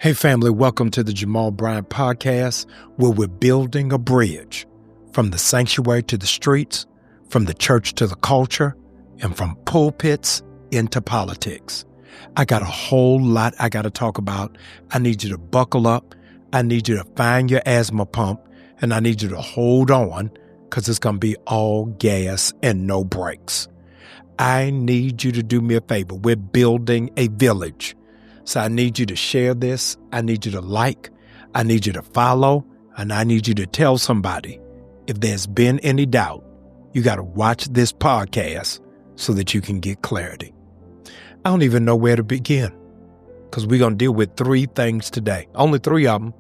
Hey family, welcome to the Jamal Bryant podcast, where we're building a bridge from the sanctuary to the streets, from the church to the culture, and from pulpits into politics. I got a whole lot I got to talk about. I need you to buckle up. I need you to find your asthma pump, and I need you to hold on because it's going to be all gas and no brakes. I need you to do me a favor. We're building a village. So I need you to share this. I need you to like. I need you to follow. And I need you to tell somebody. If there's been any doubt, you got to watch this podcast so that you can get clarity. I don't even know where to begin because we're going to deal with three things today. Only three of them,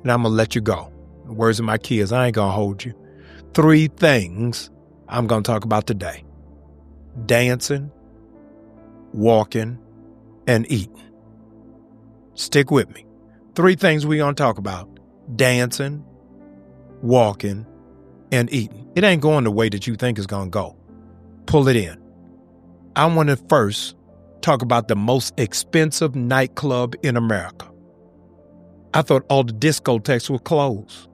and I'm going to let you go. The words of my kids, I ain't going to hold you. Three things I'm going to talk about today. Dancing, walking, and eating. Stick with me. Three things we're going to talk about. Dancing, walking, and eating. It ain't going the way that you think it's going to go. Pull it in. I want to first talk about the most expensive nightclub in America. I thought all the discotheques were closed.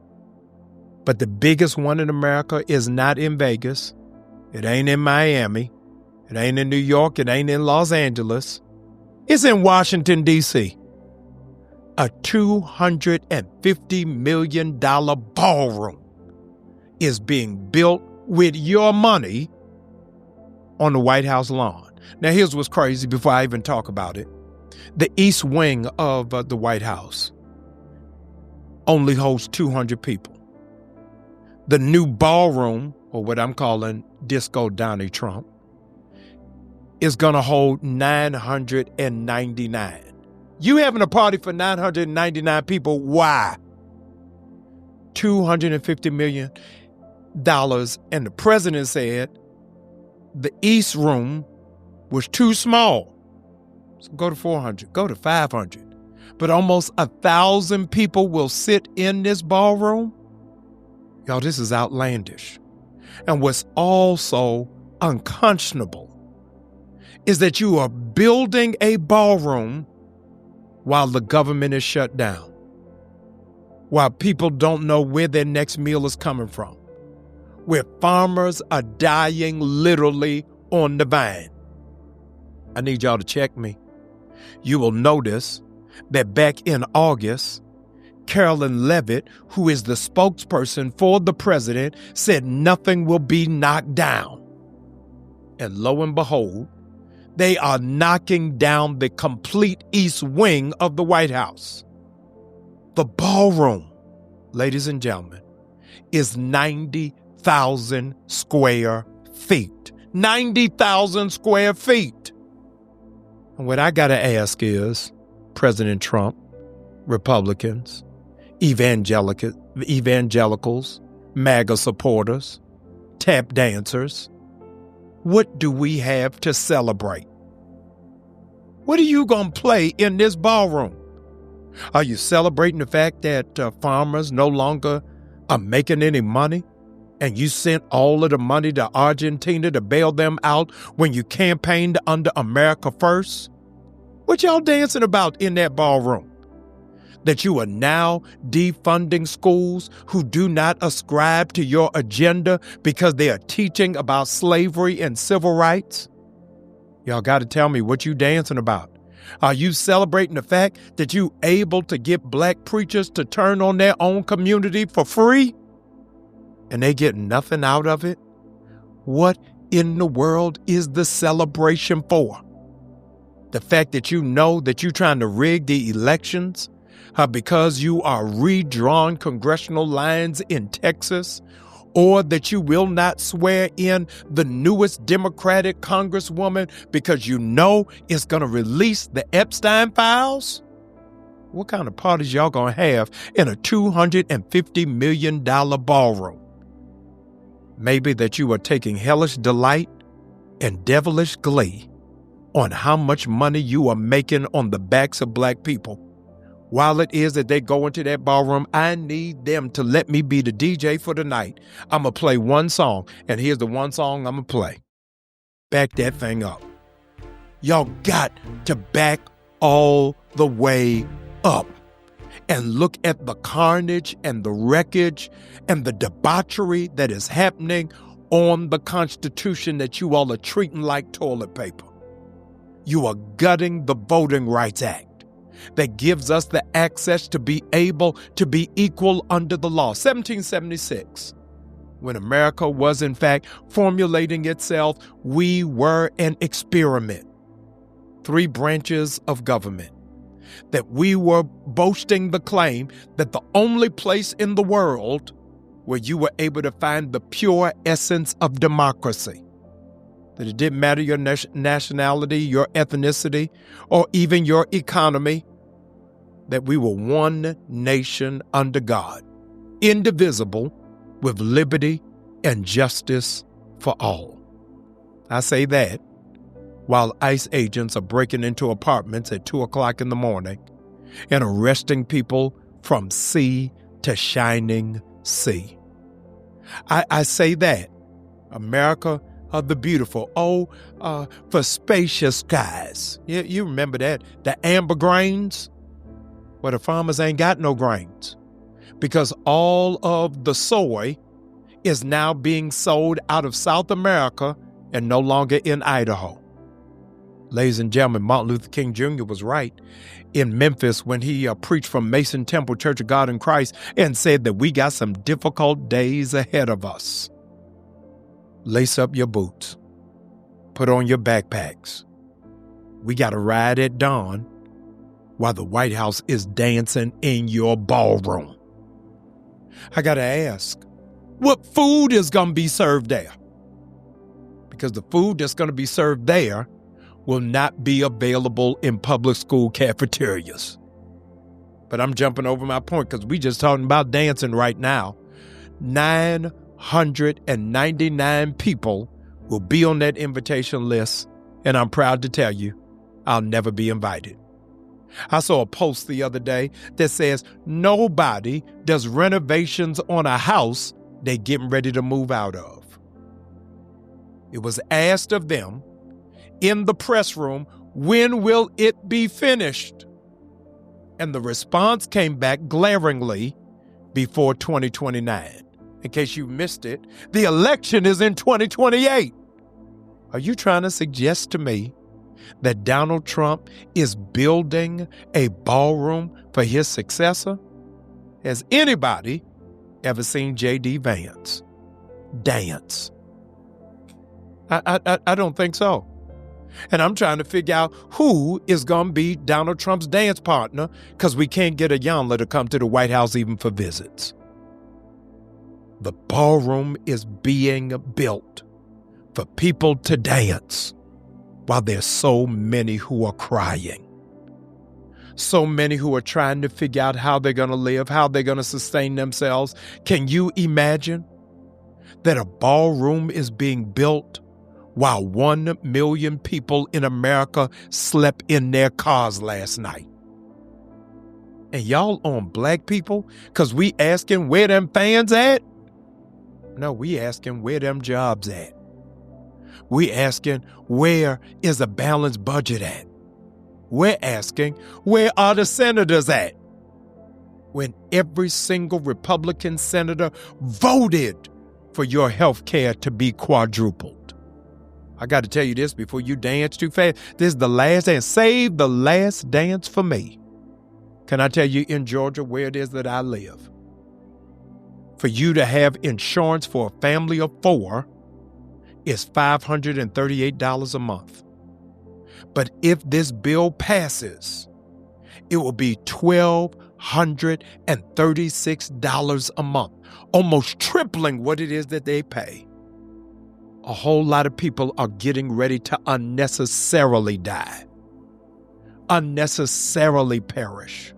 But the biggest one in America is not in Vegas. It ain't in Miami. It ain't in New York. It ain't in Los Angeles. It's in Washington, D.C. A $250 million ballroom is being built with your money on the White House lawn. Now, here's what's crazy before I even talk about it. The East Wing of the White House only holds 200 people. The new ballroom, or what I'm calling Disco Donnie Trump, is going to hold 999. You having a party for 999 people, why? $250 million. And the president said the East Room was too small. So go to 400, go to 500. But almost 1,000 people will sit in this ballroom. Y'all, this is outlandish. And what's also unconscionable is that you are building a ballroom while the government is shut down, while people don't know where their next meal is coming from, where farmers are dying literally on the vine. I need y'all to check me. You will notice that back in August, Carolyn Levitt, who is the spokesperson for the president, said nothing will be knocked down. And lo and behold, they are knocking down the complete East Wing of the White House. The ballroom, ladies and gentlemen, is 90,000 square feet. 90,000 square feet. And what I got to ask is, President Trump, Republicans, evangelicals, MAGA supporters, tap dancers, what do we have to celebrate? What are you going to play in this ballroom? Are you celebrating the fact that farmers no longer are making any money? And you sent all of the money to Argentina to bail them out when you campaigned under America First? What y'all dancing about in that ballroom? That you are now defunding schools who do not ascribe to your agenda because they are teaching about slavery and civil rights? Y'all got to tell me what you dancing about. Are you celebrating the fact that you able to get black preachers to turn on their own community for free? And they get nothing out of it? What in the world is the celebration for? The fact that you know that you're trying to rig the elections because you are redrawing congressional lines in Texas, or that you will not swear in the newest Democratic Congresswoman because you know it's going to release the Ep.7 files? What kind of parties y'all going to have in a $250 million ballroom? Maybe that you are taking hellish delight and devilish glee on how much money you are making on the backs of black people. While it is that they go into that ballroom, I need them to let me be the DJ for the night. I'm going to play one song, and here's the one song I'm going to play. Back that thing up. Y'all got to back all the way up. and look at the carnage and the wreckage and the debauchery that is happening on the Constitution that you all are treating like toilet paper. You are gutting the Voting Rights Act that gives us the access to be able to be equal under the law. 1776, when America was in fact formulating itself, we were an experiment. 3 branches of government. That we were boasting the claim that the only place in the world where you were able to find the pure essence of democracy, that it didn't matter your nationality, your ethnicity, or even your economy, that we were one nation under God, indivisible, with liberty and justice for all. I say that while ICE agents are breaking into apartments at 2 o'clock in the morning and arresting people from sea to shining sea. I say that America of the beautiful, for spacious skies. You remember that? The amber grains? Well, the farmers ain't got no grains because all of the soy is now being sold out of South America and no longer in Idaho. Ladies and gentlemen, Martin Luther King Jr. was right in Memphis when he preached from Mason Temple Church of God in Christ and said that we got some difficult days ahead of us. Lace up your boots. Put on your backpacks. We got to ride at dawn while the White House is dancing in your ballroom. I got to ask, what food is going to be served there? Because the food that's going to be served there will not be available in public school cafeterias. But I'm jumping over my point because we just talking about dancing right now. 999 people will be on that invitation list, and I'm proud to tell you, I'll never be invited. I saw a post the other day that says nobody does renovations on a house they're getting ready to move out of. It was asked of them in the press room, when will it be finished? And the response came back glaringly, before 2029. In case you missed it, the election is in 2028. Are you trying to suggest to me that Donald Trump is building a ballroom for his successor? Has anybody ever seen J.D. Vance dance? I don't think so. And I'm trying to figure out who is going to be Donald Trump's dance partner because we can't get a Yonla to come to the White House even for visits. The ballroom is being built for people to dance while there's so many who are crying. So many who are trying to figure out how they're going to live, how they're going to sustain themselves. Can you imagine that a ballroom is being built while 1 million people in America slept in their cars last night? And y'all on black people? Because we asking where them fans at? No, we asking where them jobs at. We asking where is a balanced budget at? We're asking where are the senators at? When every single Republican senator voted for your health care to be quadrupled. I got to tell you this before you dance too fast. This is the last dance. Save the last dance for me. Can I tell you in Georgia where it is that I live? For you to have insurance for a family of 4 is $538 a month. But if this bill passes, it will be $1,236 a month, almost tripling what it is that they pay. A whole lot of people are getting ready to unnecessarily die, unnecessarily perish,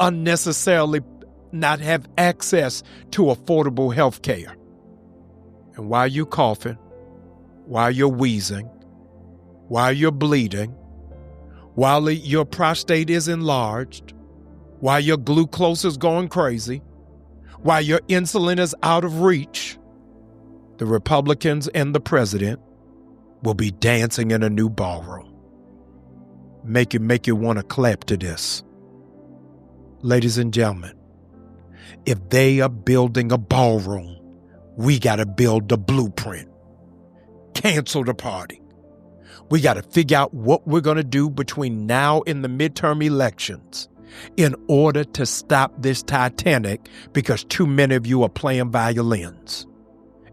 unnecessarily not have access to affordable health care. And while you're coughing, while you're wheezing, while you're bleeding, while your prostate is enlarged, while your glucose is going crazy, while your insulin is out of reach, the Republicans and the president will be dancing in a new ballroom. Make you want to clap to this. Ladies and gentlemen, if they are building a ballroom, we got to build a blueprint. Cancel the party. We got to figure out what we're going to do between now and the midterm elections in order to stop this Titanic, because too many of you are playing violins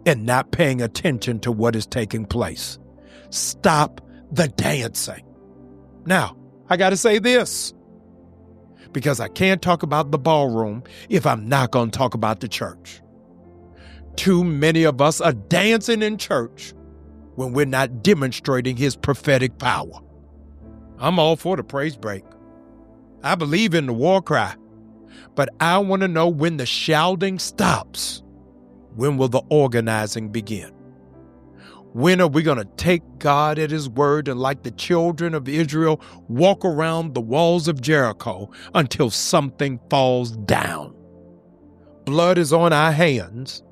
and not paying attention to what is taking place. Stop the dancing. Now, I got to say this, because I can't talk about the ballroom if I'm not going to talk about the church. Too many of us are dancing in church when we're not demonstrating his prophetic power. I'm all for the praise break. I believe in the war cry, but I want to know when the shouting stops. When will the organizing begin? When are we going to take God at his word and, like the children of Israel, walk around the walls of Jericho until something falls down? Blood is on our hands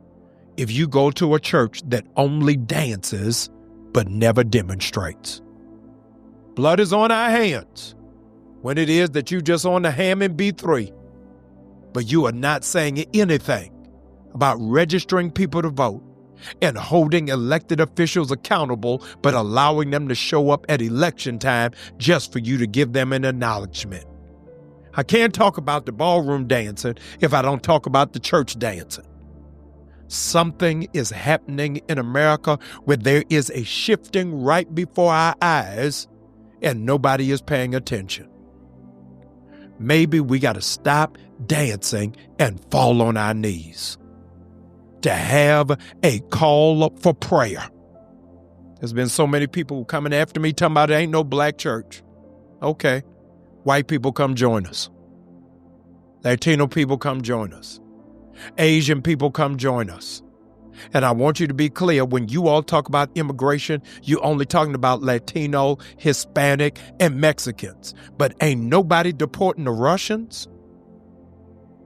if you go to a church that only dances but never demonstrates. Blood is on our hands when it is that you just on the Hammond B3, but you are not saying anything about registering people to vote and holding elected officials accountable, but allowing them to show up at election time just for you to give them an acknowledgement. I can't talk about the ballroom dancing if I don't talk about the church dancing. Something is happening in America where there is a shifting right before our eyes and nobody is paying attention. Maybe we got to stop dancing and fall on our knees to have a call for prayer. There's been so many people coming after me talking about there ain't no black church. Okay, white people come join us. Latino people come join us. Asian people come join us. And I want you to be clear, when you all talk about immigration, you're only talking about Latino, Hispanic, and Mexicans. But ain't nobody deporting the Russians.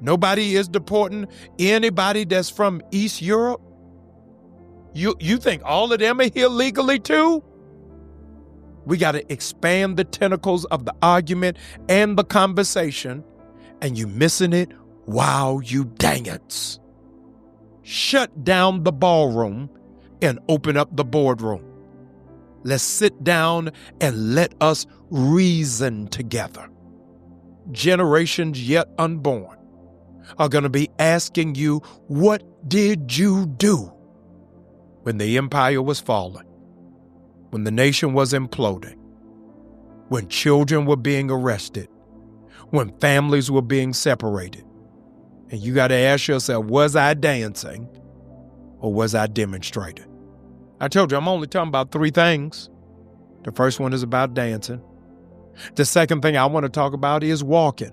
Nobody is deporting anybody that's from East Europe. You think all of them are here legally too? We got to expand the tentacles of the argument and the conversation, and you missing it while you dance. Shut down the ballroom and open up the boardroom. Let's sit down and let us reason together. Generations yet unborn are going to be asking you, what did you do when the empire was falling, when the nation was imploding, when children were being arrested, when families were being separated? And you got to ask yourself, was I dancing or was I demonstrating? I told you I'm only talking about three things. The first one is about dancing. The second thing I want to talk about is walking.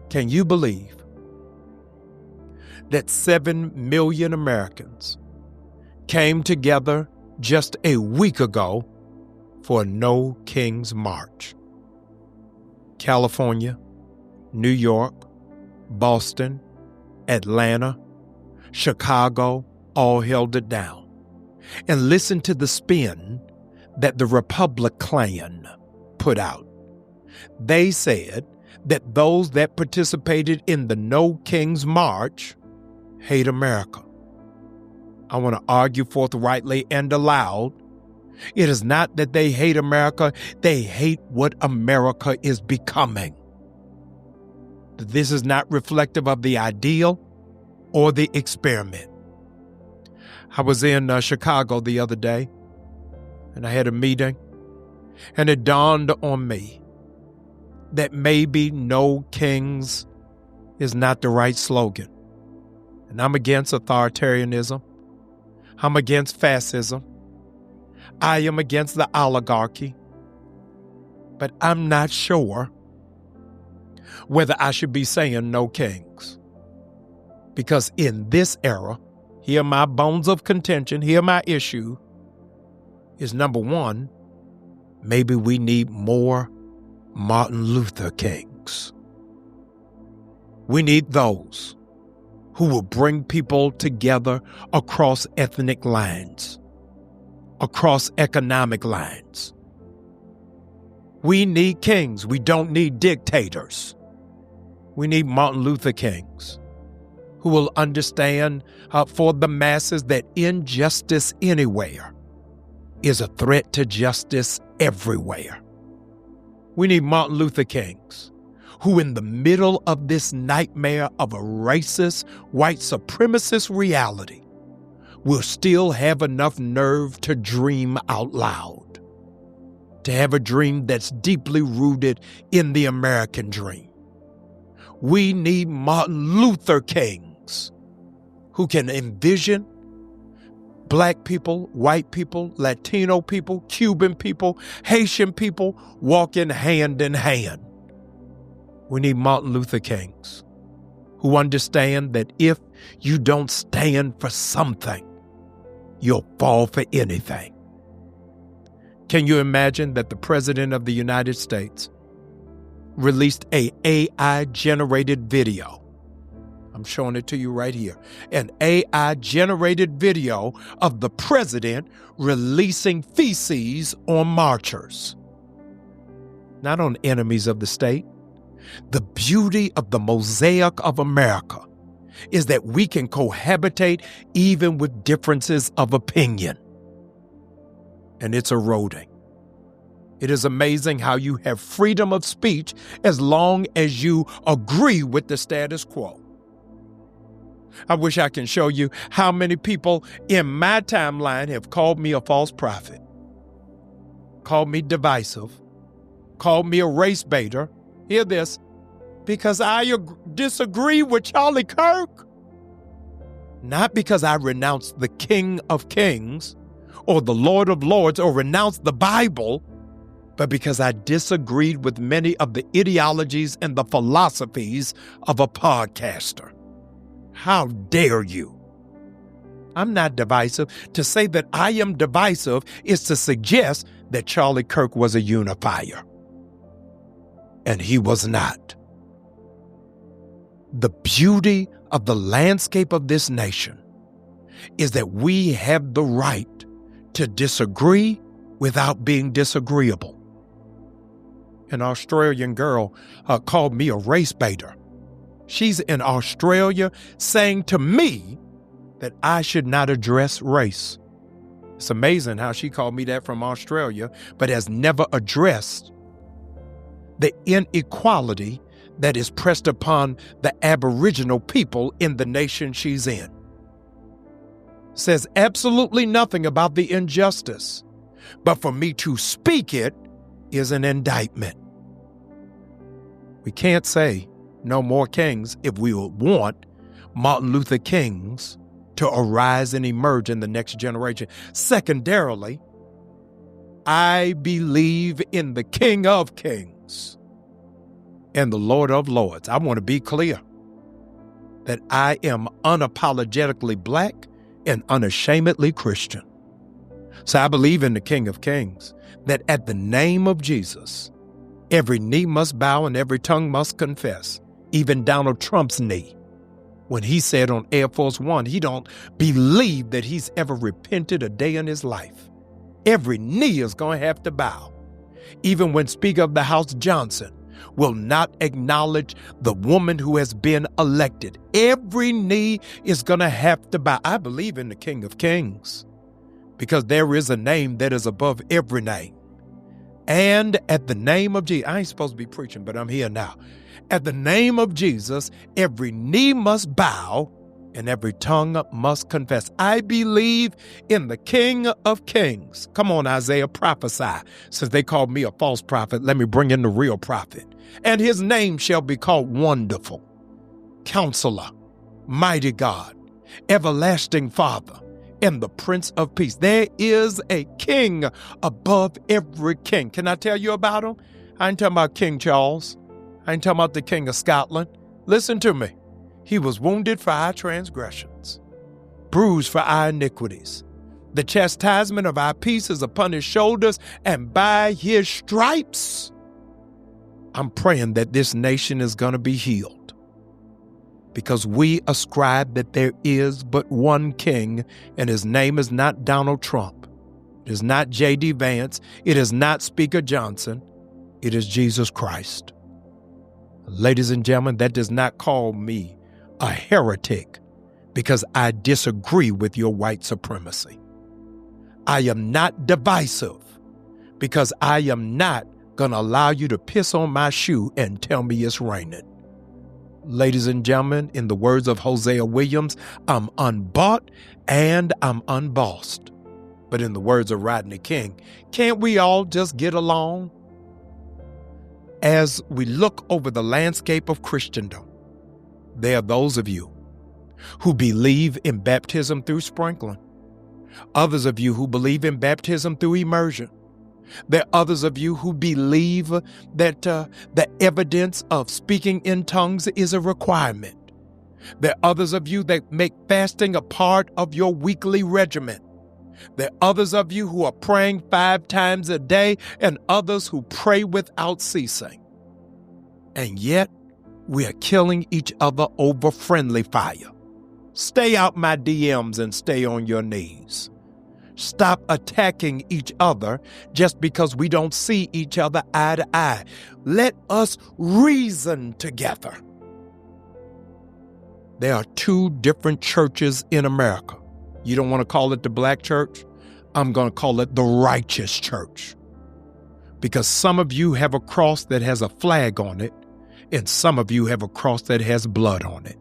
Can you believe that 7 million Americans came together just a week ago for a No Kings March? California, New York, Boston, Atlanta, Chicago all held it down. And listen to the spin that the Republic Klan put out. They said that those that participated in the No Kings March hate America. I want to argue forthrightly and aloud. It is not that they hate America, they hate what America is becoming. This is not reflective of the ideal or the experiment. I was in Chicago the other day, and I had a meeting, and it dawned on me that maybe No Kings is not the right slogan. And I'm against authoritarianism. I'm against fascism. I am against the oligarchy. But I'm not sure whether I should be saying no kings. Because in this era, here are my bones of contention, here my issue, is number one, maybe we need more Martin Luther Kings. We need those who will bring people together across ethnic lines, across economic lines. We need kings. We don't need dictators. We need Martin Luther Kings who will understand for the masses that injustice anywhere is a threat to justice everywhere. We need Martin Luther Kings who, in the middle of this nightmare of a racist, white supremacist reality, will still have enough nerve to dream out loud, to have a dream that's deeply rooted in the American dream. We need Martin Luther Kings who can envision Black people, white people, Latino people, Cuban people, Haitian people walking hand in hand. We need Martin Luther Kings who understand that if you don't stand for something, you'll fall for anything. Can you imagine that the President of the United States released an AI-generated video? I'm showing it to you right here. An AI-generated video of the president releasing feces on marchers, not on enemies of the state. The beauty of the mosaic of America is that we can cohabitate even with differences of opinion. And it's eroding. It is amazing how you have freedom of speech as long as you agree with the status quo. I wish I can show you how many people in my timeline have called me a false prophet, called me divisive, called me a race baiter. Hear this, because I disagree with Charlie Kirk. Not because I renounced the King of Kings or the Lord of Lords or renounced the Bible, but because I disagreed with many of the ideologies and the philosophies of a podcaster. How dare you? I'm not divisive. To say that I am divisive is to suggest that Charlie Kirk was a unifier. And he was not. The beauty of the landscape of this nation is that we have the right to disagree without being disagreeable. An Australian girl called me a race baiter. She's in Australia saying to me that I should not address race. It's amazing how she called me that from Australia, but has never addressed the inequality that is pressed upon the Aboriginal people in the nation she's in. Says absolutely nothing about the injustice, but for me to speak it is an indictment. We can't say no more kings if we want Martin Luther Kings to arise and emerge in the next generation. Secondarily, I believe in the King of Kings and the Lord of Lords. I want to be clear that I am unapologetically Black and unashamedly Christian. So I believe in the King of Kings, that at the name of Jesus, every knee must bow and every tongue must confess, even Donald Trump's knee. When he said on Air Force One, he don't believe that he's ever repented a day in his life. Every knee is going to have to bow. Even when Speaker of the House Johnson will not acknowledge the woman who has been elected, every knee is going to have to bow. I believe in the King of Kings because there is a name that is above every name. And at the name of Jesus, I ain't supposed to be preaching, but I'm here now. At the name of Jesus, every knee must bow and every tongue must confess. I believe in the King of Kings. Come on, Isaiah, prophesy. Since they called me a false prophet, let me bring in the real prophet. And his name shall be called Wonderful, Counselor, Mighty God, Everlasting Father, and the Prince of Peace. There is a king above every king. Can I tell you about him? I ain't talking about King Charles. I ain't talking about the King of Scotland. Listen to me. He was wounded for our transgressions, bruised for our iniquities. The chastisement of our peace is upon his shoulders, and by his stripes, I'm praying that this nation is going to be healed. Because we ascribe that there is but one king, and his name is not Donald Trump. It is not J.D. Vance. It is not Speaker Johnson. It is Jesus Christ. Ladies and gentlemen, that does not call me a heretic because I disagree with your white supremacy. I am not divisive because I am not going to allow you to piss on my shoe and tell me it's raining. Ladies and gentlemen, in the words of Hosea Williams, I'm unbought and I'm unbossed. But in the words of Rodney King, can't we all just get along? As we look over the landscape of Christendom, there are those of you who believe in baptism through sprinkling, others of you who believe in baptism through immersion. There are others of you who believe that the evidence of speaking in tongues is a requirement. There are others of you that make fasting a part of your weekly regimen. There are others of you who are praying 5 times a day and others who pray without ceasing. And yet, we are killing each other over friendly fire. Stay out my DMs and stay on your knees. Stop attacking each other just because we don't see each other eye to eye. Let us reason together. There are 2 different churches in America. You don't want to call it the black church? I'm going to call it the righteous church. Because some of you have a cross that has a flag on it, and some of you have a cross that has blood on it.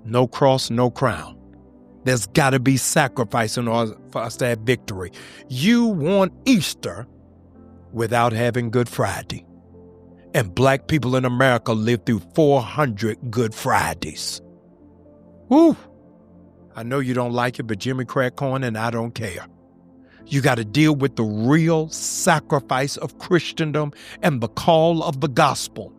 No cross, no crown. There's got to be sacrifice in order for us to have victory. You want Easter without having Good Friday. And black people in America lived through 400 Good Fridays. Woo! I know you don't like it, but Jimmy crack corn and I don't care. You got to deal with the real sacrifice of Christendom and the call of the gospel.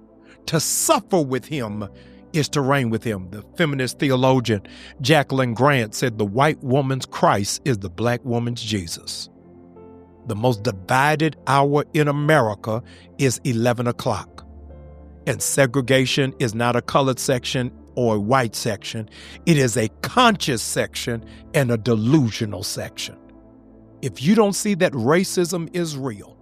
To suffer with him is to reign with him. The feminist theologian Jacqueline Grant said the white woman's Christ is the black woman's Jesus. The most divided hour in America is 11 o'clock. And segregation is not a colored section or a white section. It is a conscious section and a delusional section. If you don't see that racism is real,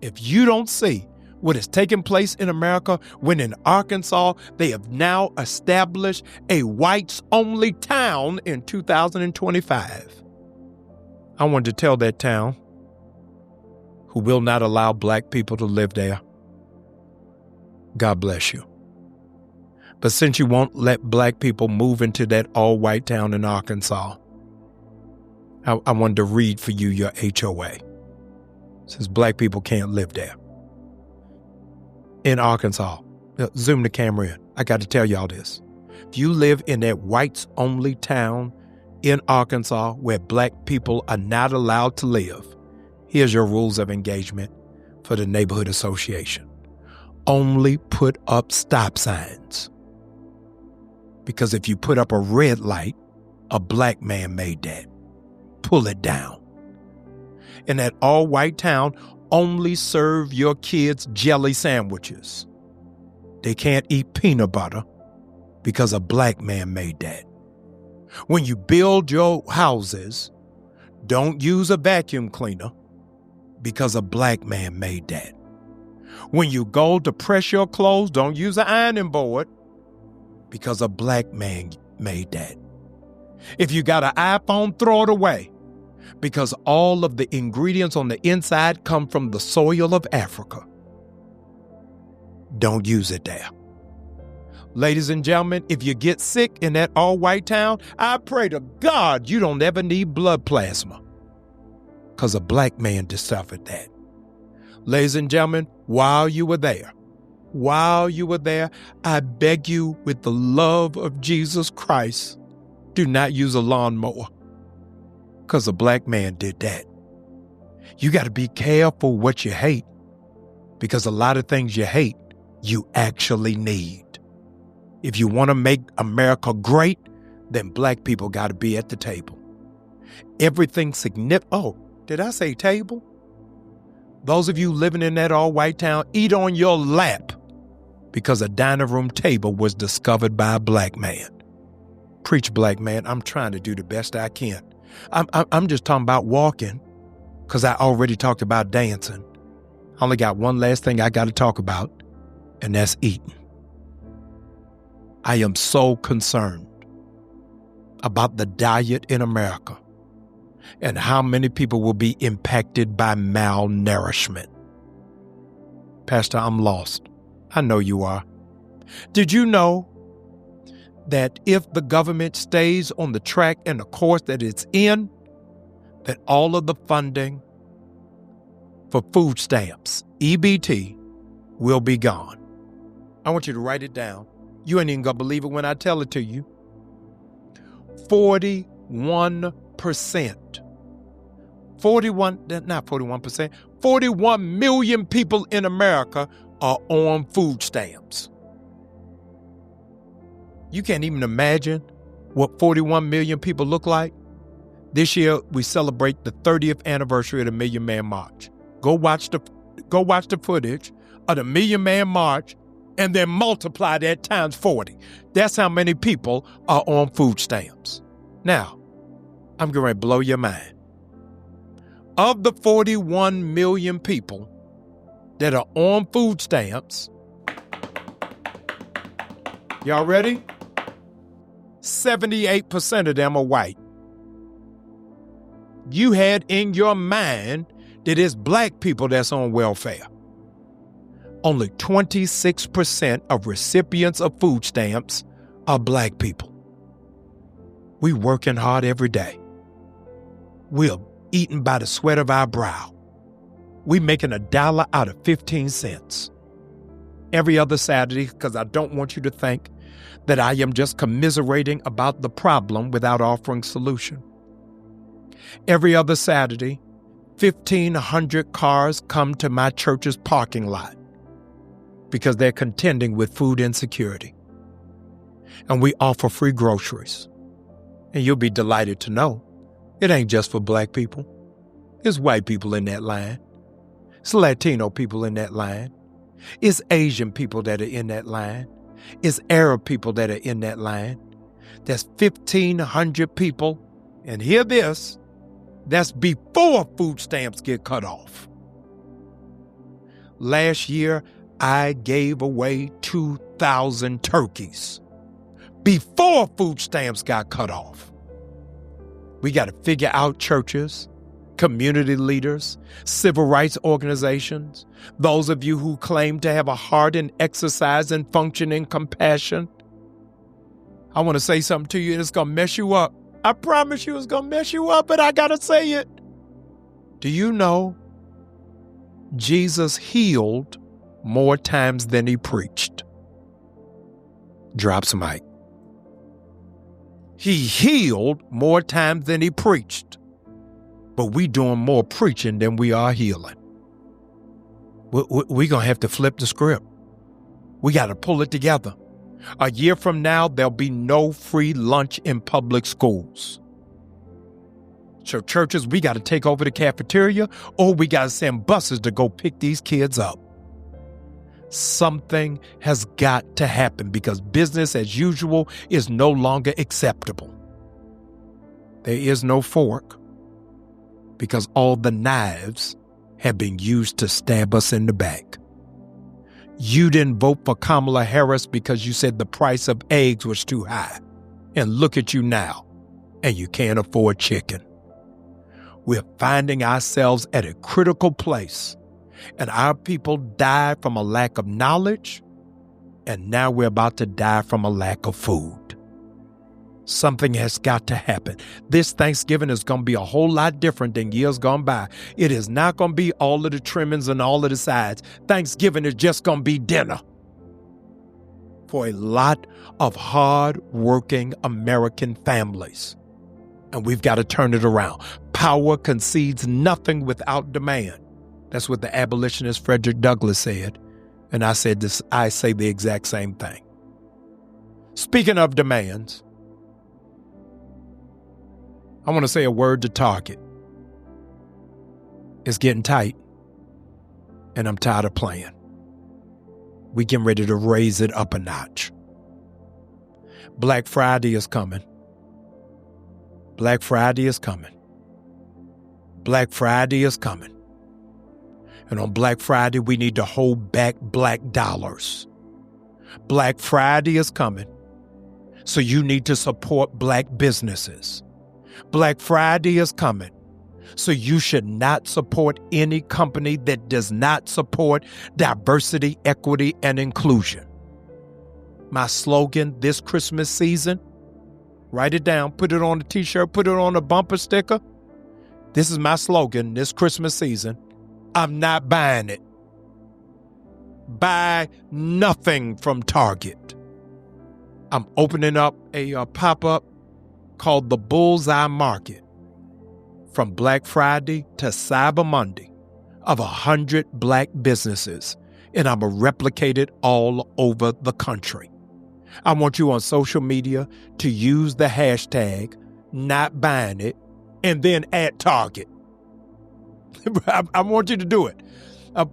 if you don't see what is taking place in America when in Arkansas they have now established a whites-only town in 2025. I wanted to tell that town who will not allow black people to live there, God bless you. But since you won't let black people move into that all-white town in Arkansas, I wanted to read for you your HOA. Since black people can't live there. In Arkansas, zoom the camera in. I got to tell y'all this. If you live in that whites-only town in Arkansas where black people are not allowed to live, here's your rules of engagement for the neighborhood association. Only put up stop signs. Because if you put up a red light, a black man made that. Pull it down. In that all-white town, only serve your kids jelly sandwiches. They can't eat peanut butter because a black man made that. When you build your houses, don't use a vacuum cleaner because a black man made that. When you go to press your clothes, don't use an ironing board because a black man made that. If you got an iPhone, throw it away because all of the ingredients on the inside come from the soil of Africa. Don't use it there. Ladies and gentlemen, if you get sick in that all-white town, I pray to God you don't ever need blood plasma because a black man discovered that. Ladies and gentlemen, while you were there, I beg you with the love of Jesus Christ, do not use a lawnmower because a black man did that. You got to be careful what you hate because a lot of things you hate, you actually need. If you want to make America great, then black people got to be at the table. Everything significant. Oh, did I say table? Those of you living in that all-white town, eat on your lap because a dining room table was discovered by a black man. Preach, black man. I'm trying to do the best I can. I'm just talking about walking because I already talked about dancing. I only got one last thing I got to talk about, and that's eating. I am so concerned about the diet in America and how many people will be impacted by malnourishment. Pastor, I'm lost. I know you are. Did you know that if the government stays on the track and the course that it's in, that all of the funding for food stamps, EBT, will be gone? I want you to write it down. You ain't even gonna believe it when I tell it to you. 41%. 41 million people in America are on food stamps. You can't even imagine what 41 million people look like. This year, we celebrate the 30th anniversary of the Million Man March. Go watch the footage of the Million Man March and then multiply that times 40. That's how many people are on food stamps. Now, I'm going to blow your mind. Of the 41 million people that are on food stamps, y'all ready? 78% of them are white. You had in your mind that it's black people that's on welfare. Only 26% of recipients of food stamps are black people. We working hard every day. We're eating by the sweat of our brow. We making $1 out of 15 cents. Every other Saturday, because I don't want you to think that I am just commiserating about the problem without offering solution. Every other Saturday, 1,500 cars come to my church's parking lot because they're contending with food insecurity. And we offer free groceries. And you'll be delighted to know it ain't just for black people. It's white people in that line. It's Latino people in that line. It's Asian people that are in that line. It's Arab people that are in that line. There's 1,500 people, and hear this, that's before food stamps get cut off. Last year, I gave away 2,000 turkeys before food stamps got cut off. We got to figure out churches, community leaders, civil rights organizations, those of you who claim to have a heart and exercise and function in compassion. I want to say something to you and it's going to mess you up. I promise you it's going to mess you up, but I got to say it. Do you know Jesus healed more times than he preached? Drop some mic. He healed more times than he preached. But we doing more preaching than we are healing. We're going to have to flip the script. We got to pull it together. A year from now, there'll be no free lunch in public schools. So churches, we got to take over the cafeteria or we got to send buses to go pick these kids up. Something has got to happen because business as usual is no longer acceptable. There is no fork because all the knives have been used to stab us in the back. You didn't vote for Kamala Harris because you said the price of eggs was too high. And look at you now, and you can't afford chicken. We're finding ourselves at a critical place, and our people died from a lack of knowledge, and now we're about to die from a lack of food. Something has got to happen. This Thanksgiving is going to be a whole lot different than years gone by. It is not going to be all of the trimmings and all of the sides. Thanksgiving is just going to be dinner for a lot of hard-working American families. And we've got to turn it around. Power concedes nothing without demand. That's what the abolitionist Frederick Douglass said. And I said this, I say the exact same thing. Speaking of demands, I want to say a word to Target. It's getting tight, and I'm tired of playing. We getting ready to raise it up a notch. Black Friday is coming. Black Friday is coming. Black Friday is coming. And on Black Friday, we need to hold back black dollars. Black Friday is coming, so you need to support Black businesses. Black Friday is coming, so you should not support any company that does not support diversity, equity, and inclusion. My slogan this Christmas season, write it down, put it on a t-shirt, put it on a bumper sticker. This is my slogan this Christmas season. I'm not buying it. Buy nothing from Target. I'm opening up a pop-up called the Bullseye Market from Black Friday to Cyber Monday of 100 Black businesses, and I'm going to replicate it all over the country. I want you on social media to use the hashtag not buying it and then add Target. I want you to do it.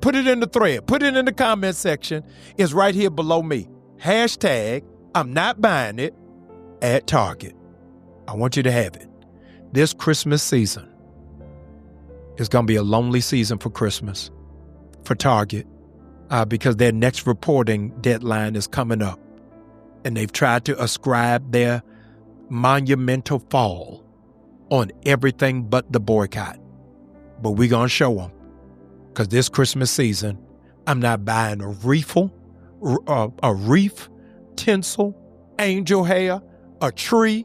Put it in the thread. Put it in the comment section. It's right here below me. Hashtag I'm not buying it at Target. I want you to have it. This Christmas season is going to be a lonely season for Christmas for Target because their next reporting deadline is coming up. And they've tried to ascribe their monumental fall on everything but the boycott. But we're going to show them. Because this Christmas season, I'm not buying a wreath, tinsel, angel hair, a tree,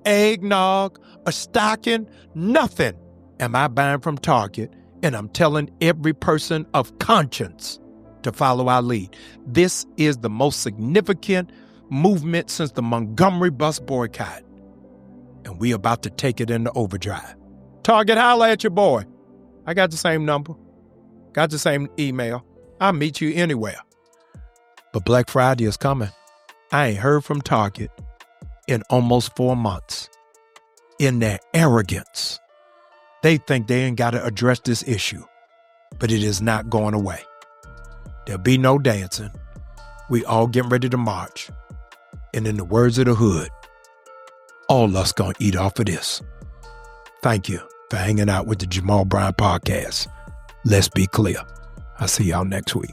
eggnog, a stocking, nothing am I buying from Target. And I'm telling every person of conscience to follow our lead. This is the most significant movement since the Montgomery bus boycott. And we about to take it into overdrive. Target, holla at your boy. I got the same number. Got the same email. I'll meet you anywhere. But Black Friday is coming. I ain't heard from Target in almost 4 months. In their arrogance, they think they ain't got to address this issue, but it is not going away. There'll be no dancing. We all getting ready to march. And in the words of the hood, all us gonna eat off of this. Thank you for hanging out with the Jamal Bryant podcast. Let's be clear. I'll see y'all next week.